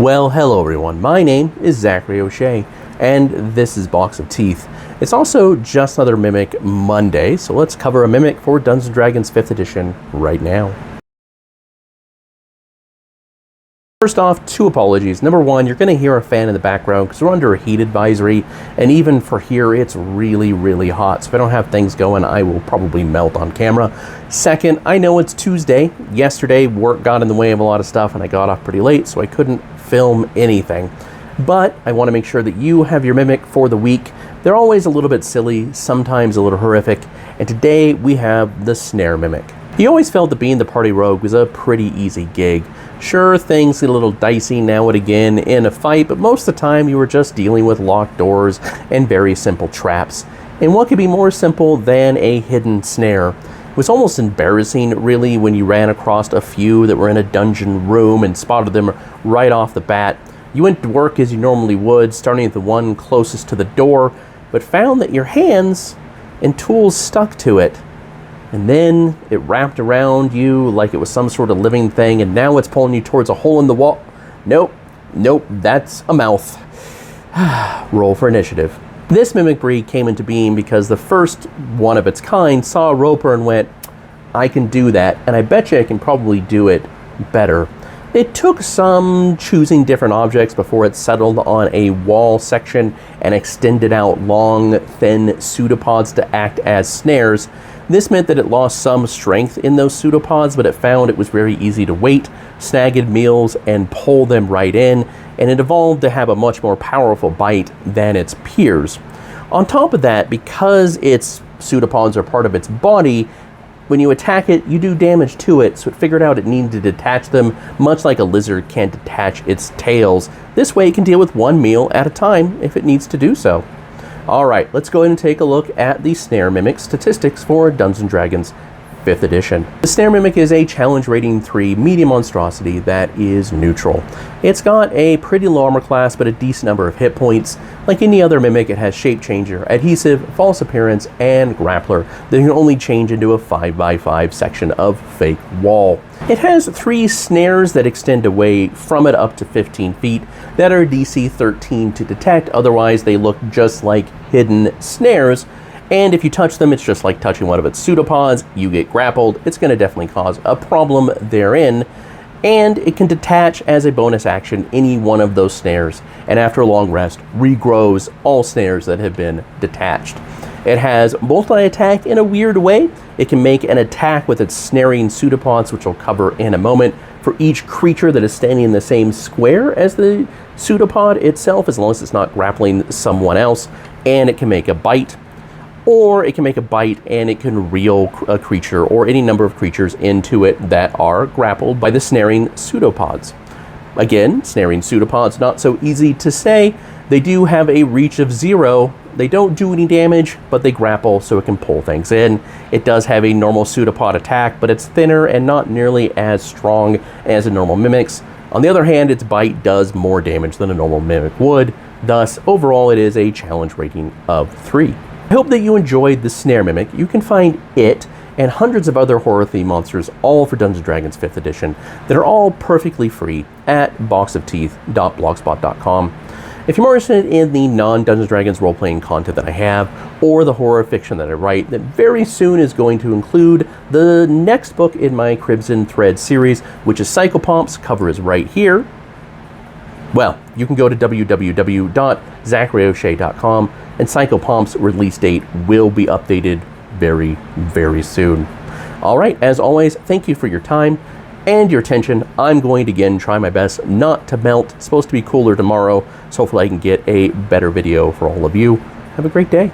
Well, hello everyone. My name is Zachary O'Shea, and this is Box of Teeth. It's also just another Mimic Monday, so let's cover a Mimic for Dungeons & Dragons 5th edition right now. First off, two apologies. Number one, you're going to hear a fan in the background because we're under a heat advisory, and even for here, it's really hot. So if I don't have things going, I will probably melt on camera. Second, I know it's Tuesday. Yesterday, work got in the way of a lot of stuff, and I got off pretty late, so I couldn't film anything. But I want to make sure that you have your Mimic for the week. They're always a little bit silly, sometimes a little horrific, and today we have the Snare Mimic. He always felt that being the party rogue was a pretty easy gig. Sure, things get a little dicey now and again in a fight, but most of the time you were just dealing with locked doors and very simple traps. And what could be more simple than a hidden snare? It was almost embarrassing, really, when you ran across a few that were in a dungeon room and spotted them right off the bat. You went to work as you normally would, starting at the one closest to the door, but found that your hands and tools stuck to it. And then it wrapped around you like it was some sort of living thing, and now it's pulling you towards a hole in the wall. Nope, that's a mouth. Roll for initiative. This Mimic breed came into being because the first one of its kind saw a roper and went, I can do that, and I bet you I can probably do it better. It took some choosing different objects before it settled on a wall section and extended out long, thin pseudopods to act as snares. This meant that it lost some strength in those pseudopods, but it found it was very easy to weight, snag in meals, and pull them right in, and it evolved to have a much more powerful bite than its peers. On top of that, because its pseudopods are part of its body, when you attack it, you do damage to it, so it figured out it needed to detach them, much like a lizard can't detach its tails. This way it can deal with one meal at a time if it needs to do so. Alright, let's go ahead and take a look at the Snare Mimic statistics for Dungeons & Dragons 5th edition. The Snare Mimic is a challenge rating 3 medium monstrosity that is neutral. It's got a pretty low armor class but a decent number of hit points. Like any other Mimic, it has Shape Changer, Adhesive, False Appearance, and Grappler that can only change into a 5x5 section of fake wall. It has 3 snares that extend away from it up to 15 feet that are DC 13 to detect, otherwise they look just like hidden snares. And if you touch them, it's just like touching one of its pseudopods. You get grappled. It's going to definitely cause a problem therein. And it can detach as a bonus action any one of those snares. And after a long rest, regrows all snares that have been detached. It has multi-attack in a weird way. It can make an attack with its snaring pseudopods, which we'll cover in a moment, for each creature that is standing in the same square as the pseudopod itself, as long as it's not grappling someone else. And it can make a bite. Or it can make a bite and it can reel a creature or any number of creatures into it that are grappled by the snaring pseudopods. Again, snaring pseudopods, not so easy to say. They do have a reach of 0. They don't do any damage, but they grapple so it can pull things in. It does have a normal pseudopod attack, but it's thinner and not nearly as strong as a normal Mimic's. On the other hand, its bite does more damage than a normal Mimic would. Thus, overall, it is a challenge rating of 3. I hope that you enjoyed the Snare Mimic. You can find it and hundreds of other horror-themed monsters, all for Dungeons & Dragons 5th edition, that are all perfectly free at boxofteeth.blogspot.com. If you're more interested in the non-Dungeons & Dragons role-playing content that I have, or the horror fiction that I write, that very soon is going to include the next book in my Crimson Thread series, which is Psychopomps. Cover is right here. Well, you can go to www.zacharyO'Shea.com, and Psychopomps' release date will be updated very soon. Alright, as always, thank you for your time and your attention. I'm going to again try my best not to melt. It's supposed to be cooler tomorrow, so hopefully I can get a better video for all of you. Have a great day.